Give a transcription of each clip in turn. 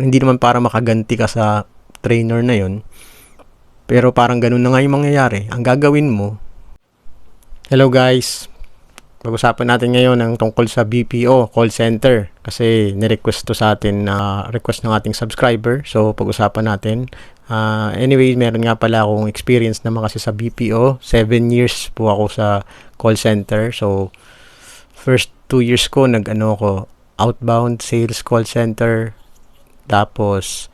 hindi naman para makaganti ka sa trainer na yon, pero parang ganun na nga yung mangyayari. Ang gagawin mo, hello guys, pag-usapan natin ngayon ang tungkol sa BPO, call center. Kasi nirequest to sa atin na request ng ating subscriber. So, pag-usapan natin. Anyway, meron nga pala akong experience naman kasi sa BPO. 7 years po ako sa call center. So, first 2 years ko, ako, outbound sales call center. Tapos,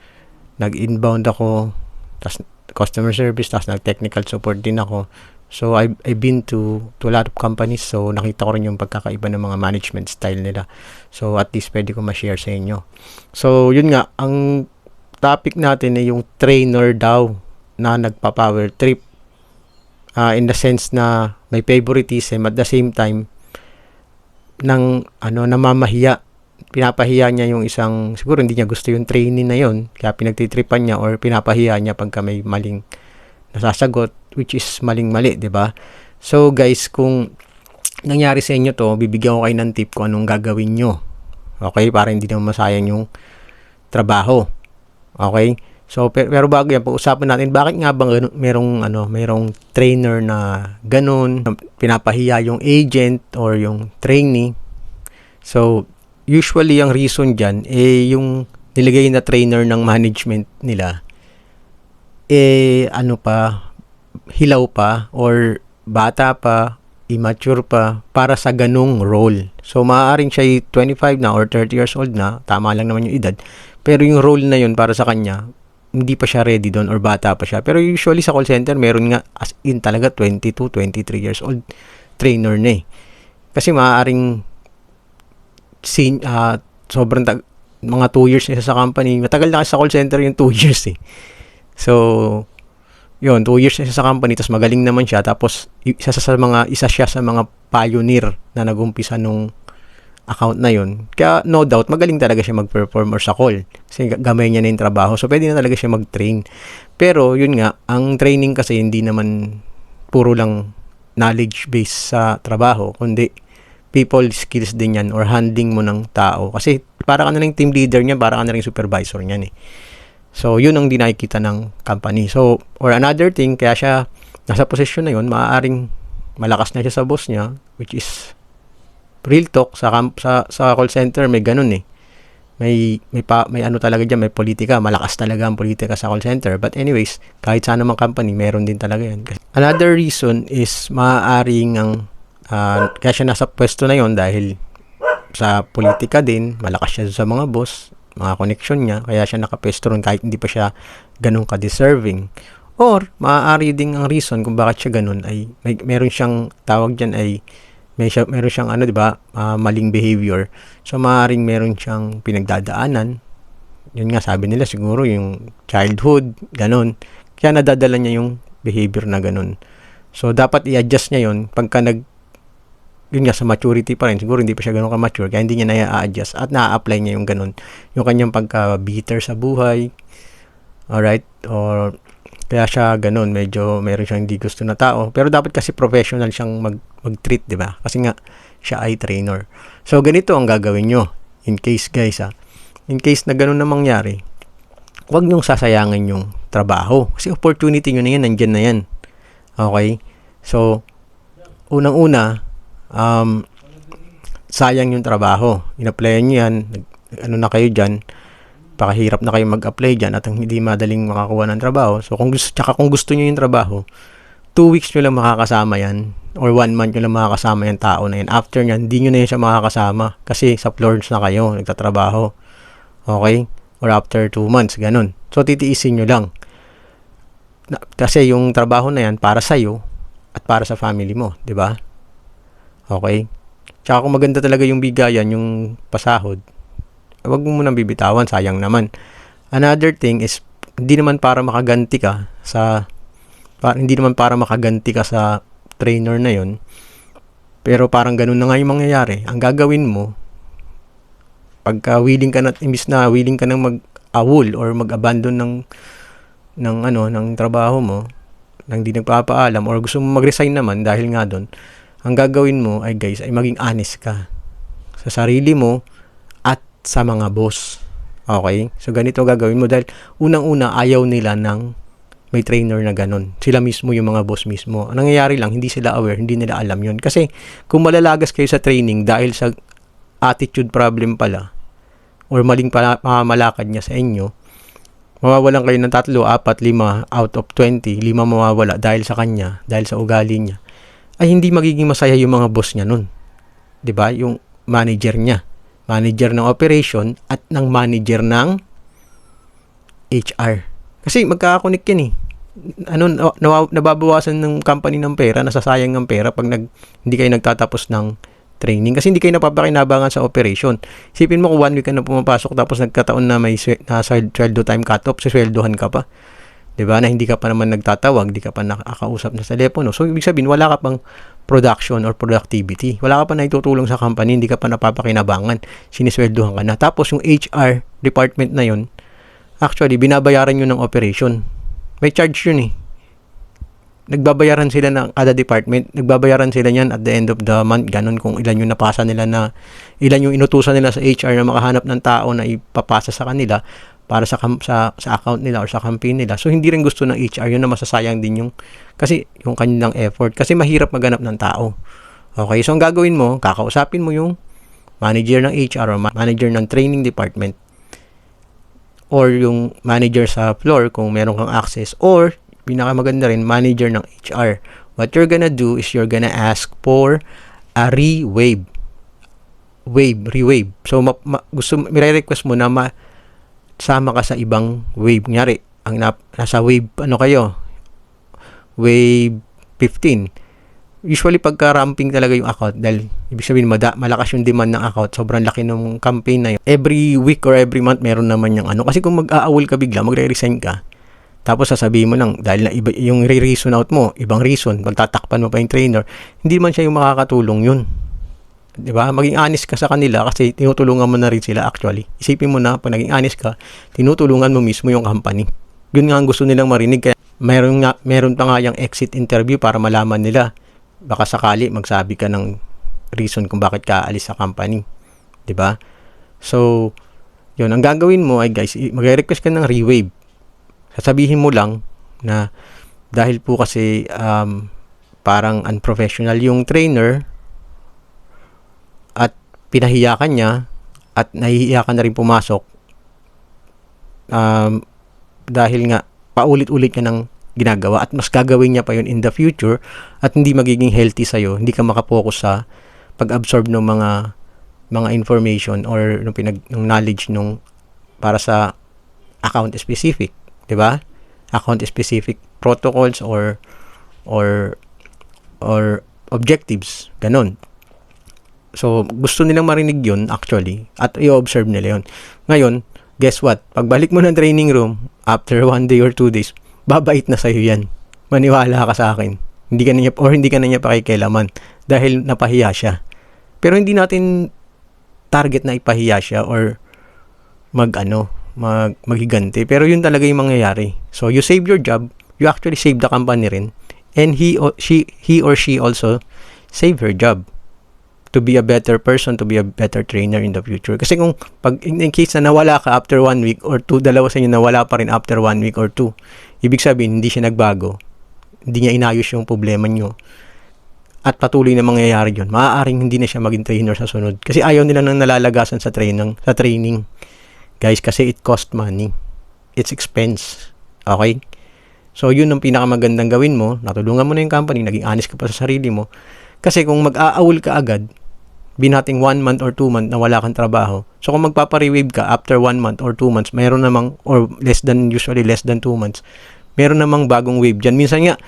nag-inbound ako. Tapos, customer service. Tapos, nag-technical support din ako. So, I've been to a lot of companies. So, nakita ko rin yung pagkakaiba ng mga management style nila. So, at least pwede ko ma-share sa inyo. So, yun nga. Ang topic natin ay yung trainer daw na nagpa-power trip. In the sense na may favoritism at the same time namamahiya. Pinapahiya niya yung isang, siguro hindi niya gusto yung trainee na yun. Kaya pinagtitripan niya or pinapahiya niya pagka may maling nasasagot, which is maling-mali, 'di ba? So guys, kung nangyari sa inyo to, bibigyan ko kayo ng tip kung anong gagawin nyo. Okay? Para hindi naman masayang yung trabaho. Okay? So pero bago yan, pag-usapan natin bakit nga bang merong trainer na ganun, pinapahiya yung agent or yung trainee. So usually ang reason diyan yung nilagay na trainer ng management nila hilaw pa or bata pa, immature pa para sa ganung role. So maaaring siya 25 na or 30 years old na, tama lang naman yung edad, pero yung role na yun para sa kanya, hindi pa siya ready doon or bata pa siya. Pero usually sa call center, meron nga as in talaga 22, 23 years old trainer na eh. Kasi maaaring sobrang mga 2 years na sa company. Matagal na kasi sa call center yung 2 years eh. So, yun, 2 years na siya sa company, tapos magaling naman siya, tapos isa siya sa mga pioneer na nag-umpisa nung account na yun. Kaya, no doubt, magaling talaga siya mag-perform or sa call. Kasi gamay niya na yung trabaho. So, pwede na talaga siya mag-train. Pero, yun nga, ang training kasi hindi naman puro lang knowledge-based sa trabaho, kundi people skills din yan or handling mo ng tao. Kasi, para ka na rin team leader niya, para ka na rin supervisor niyan eh. So, yun ang nakikita ng company. So, or another thing, kaya siya nasa posisyon na yun, maaaring malakas na siya sa boss niya, which is real talk sa call center, may ganun eh. May talaga diyan, may politika, malakas talaga ang politika sa call center. But anyways, kahit saan namang company, meron din talaga yan. Another reason is maaaring kaya siya nasa pwesto na yun dahil sa politika din, malakas siya sa mga boss, mga connection niya, kaya siya nakapwesto ron kahit hindi pa siya ganun ka-deserving. Or, maaari ding ang reason kung bakit siya ganun ay meron siyang tawag dyan ay meron siyang maling behavior. So, maaaring meron siyang pinagdadaanan. Yun nga, sabi nila siguro yung childhood, ganun. Kaya nadadala niya yung behavior na ganun. So, dapat i-adjust niya yun pagka yun nga, sa maturity pa rin. Siguro hindi pa siya ganun ka-mature, kaya hindi niya na-a-adjust at na-a-apply niya yung ganun. Yung kanyang pagka-bitter sa buhay. Alright? Or kaya siya ganun, medyo meron siyang hindi gusto na tao. Pero dapat kasi professional siyang mag-treat, di ba? Kasi nga, siya ay trainer. So, ganito ang gagawin nyo. In case, guys, in case na ganun na mangyari, huwag nyong sasayangin yung trabaho. Kasi opportunity nyo na yan, nandyan na yan. Okay? So, unang-una, sayang yung trabaho. In-applyan nyo yan, na kayo dyan, pakahirap na kayo mag-apply dyan at hindi madaling makakuha ng trabaho. So, kung gusto nyo yung trabaho, 2 weeks nyo lang makakasama yan or 1 month nyo lang makakasama yung tao na yan. After nyan, hindi nyo na yan siya makakasama kasi sa floors na kayo, nagtatrabaho. Okay? Or after 2 months, ganun. So, titiisin nyo lang. Kasi yung trabaho na yan para sa'yo at para sa family mo, di ba? Okay? Tsaka kung maganda talaga yung bigayan, yung pasahod, wag mo munang bibitawan, sayang naman. Another thing is, hindi naman para makaganti ka sa trainer na yon. Pero parang ganun na nga yung mangyayari. Ang gagawin mo, pagka willing ka na, imbis na willing ka nang mag-awol or mag-abandon ng trabaho mo, nang di nagpapaalam or gusto mo mag-resign naman dahil nga doon, ang gagawin mo ay maging honest ka sa sarili mo at sa mga boss. Okay? So, ganito gagawin mo dahil unang-una ayaw nila ng may trainer na ganun. Sila mismo yung mga boss mismo. Ang nangyayari lang, hindi sila aware, hindi nila alam yun. Kasi kung malalagas kayo sa training dahil sa attitude problem pala or maling pamamalakad niya sa inyo, mawawalan kayo ng 3, 4, 5 out of 20, 5 mawawala dahil sa kanya, dahil sa ugali niya, ay hindi magiging masaya yung mga boss niya nun. 'Di ba? Yung manager niya. Manager ng operation at ng manager ng HR. Kasi magkakakonek yan eh. Nababawasan ng company ng pera, nasasayang ng pera pag hindi kayo nagtatapos ng training kasi hindi kayo napapakinabangan sa operation. Isipin mo kung 1 week ka na pumapasok tapos nagkataon na may sweldo time cut-off, sweldohan ka pa. 'Di ba? Na hindi ka pa naman nagtatawag, hindi ka pa nakakausap na sa telepono. So ibig sabihin wala ka pang production or productivity. Wala ka pa naitutulong sa company, hindi ka pa napapakinabangan. Sinisweldohan ka na. Tapos yung HR department na 'yon, actually binabayaran yun ng operation. May charge yun eh. Nagbabayaran sila ng kada department, nagbabayaran sila niyan at the end of the month, ganun kung ilan yung napasa nila ilan yung inutusan nila sa HR na makahanap ng tao na ipapasa sa kanila para sa account nila or sa company nila. So hindi rin gusto ng HR yun na masasayang din kasi yung kanilang effort kasi mahirap maghanap ng tao. Okay, so ang gagawin mo, kakausapin mo yung manager ng HR o manager ng training department or yung manager sa floor kung meron kang access or pinakamaganda rin, manager ng HR. What you're gonna do is you're gonna ask for a re-waive. Re-waive. So, may-request mo na sama ka sa ibang wave. Kunyari, nasa wave, wave 15. Usually, pagka-ramping talaga yung account, dahil ibig sabihin, malakas yung demand ng account, sobrang laki ng campaign na yun. Every week or every month, meron naman yung Kasi kung mag-aawol ka bigla, magre-resign ka, tapos sasabihin mo lang, dahil na iba, yung re-reason out mo, ibang reason, magtatakpan mo pa yung trainer, hindi man siya yung makakatulong yun. Diba? Maging honest ka sa kanila kasi tinutulungan mo na rin sila actually. Isipin mo na, pag naging honest ka, tinutulungan mo mismo yung company. Yun nga ang gusto nilang marinig. Kaya meron pa nga yung exit interview para malaman nila. Baka sakali magsabi ka ng reason kung bakit ka alis sa company. Diba? So, yun. Ang gagawin mo ay guys, mag-request ka ng re-waive. Sasabihin mo lang na dahil po kasi parang unprofessional yung trainer at pinahiya ka niya at nahihiya ka na rin pumasok dahil nga paulit-ulit niya ng ginagawa at mas gagawin niya pa yun in the future at hindi magiging healthy sa'yo, hindi ka makapokus sa pag-absorb ng mga information or ng knowledge para sa account specific. Diba? Account specific protocols or objectives, ganun. So gusto nilang marinig yun actually at i-observe nila yun. Ngayon, guess what? Pagbalik mo ng training room after 1 day or 2 days, babait na sa'yo yan. Maniwala ka sa akin. Hindi ka na niya pakikialaman dahil napahiya siya. Pero hindi natin target na ipahiya siya or maghiganti. Pero yun talaga yung mangyayari. So, you save your job, you actually save the company rin, and he or she also save her job to be a better person, to be a better trainer in the future. Kasi kung pag in case na nawala ka after 1 week or 2, dalawa sa inyo nawala pa rin after 1 week or 2, ibig sabihin, hindi siya nagbago. Hindi niya inayos yung problema nyo. At patuloy na mangyayari yun. Maaaring hindi na siya maging trainer sa sunod. Kasi ayaw nila nang nalalagasan sa training. Guys, kasi it cost money. It's expense. Okay? So, yun ang pinakamagandang gawin mo. Natulungan mo na yung company, naging honest ka pa sa sarili mo. Kasi kung mag-aawol ka agad, binating 1 month or 2 months na wala kang trabaho. So, kung magpapa-rewave ka after 1 month or 2 months, mayroon namang, or usually less than 2 months, meron namang bagong wave dyan. Minsan nga,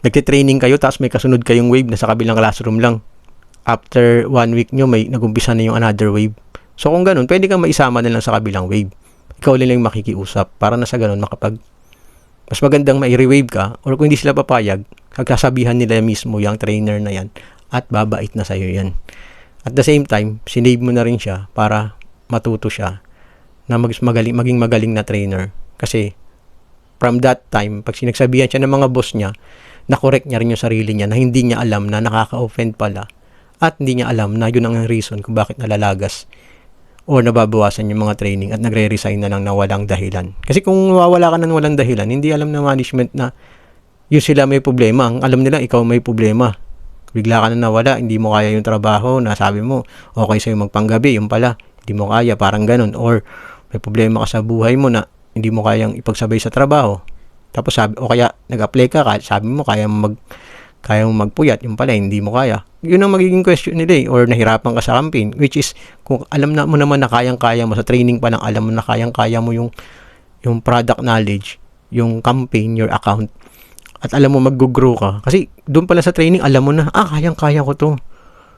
nagtitraining kayo, tapos may kasunod kayong wave na sa kabilang classroom lang. After 1 week nyo, may nagumpisa na yung another wave. So, kung ganun, pwede kang maisama na lang sa kabilang wave. Ikaw lang yung makikiusap para na sa ganun mas magandang mai-rewave ka or kung hindi sila papayag, magsasabihan nila mismo yung trainer na yan at babait na sa'yo yan. At the same time, sinave mo na rin siya para matuto siya na maging magaling na trainer. Kasi from that time, pag sinagsabihan siya ng mga boss niya, na-correct niya rin yung sarili niya na hindi niya alam na nakaka-offend pala at hindi niya alam na yun ang reason kung bakit nalalagas or nababawasan yung mga training at nagre-resign na lang na walang dahilan. Kasi kung mawawala ka na ng walang dahilan, hindi alam ng management na yun sila may problema. Ang alam nila, ikaw may problema. Bigla ka na nawala, hindi mo kaya yung trabaho na sabi mo, okay sa'yo magpanggabi, yung pala, hindi mo kaya, parang ganun. Or may problema ka sa buhay mo na hindi mo kayang ipagsabay sa trabaho. Tapos sabi, o kaya nag-apply ka, sabi mo kaya mo magpuyat, yung pala hindi mo kaya. Yun ang magiging question nila or nahirapan ka sa campaign, which is kung alam na mo naman na kayang-kaya mo sa training pa lang, alam mo na kayang-kaya mo yung product knowledge, yung campaign, your account, at alam mo mag-grow ka. Kasi doon pala sa training, alam mo na, kayang-kaya ko to.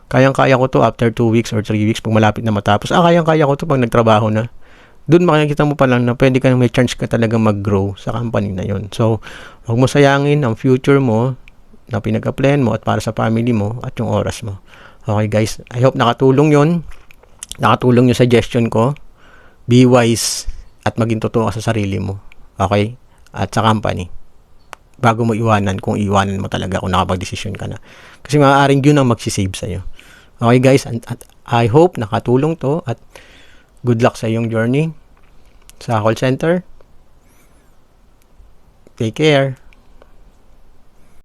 Kayang-kaya ko to after 2 weeks or 3 weeks pag malapit na matapos. Kayang-kaya ko to pag nagtrabaho na. Doon makikita mo pa lang na pwede ka may chance ka talaga mag-grow sa company na yon. So, huwag mo sayangin ang future mo na pinag-applyan mo at para sa family mo at yung oras mo. Okay guys, I hope nakatulong yon. Nakatulong yung suggestion ko. Be wise at maging totoo ka sa sarili mo. Okay? At sa company. Bago mo iwanan, kung iwanan mo talaga kung nakapag-desisyon ka na. Kasi maaaring yun ang magsisave sa'yo. Okay guys, at I hope nakatulong to at good luck sa iyong journey sa call center. Take care.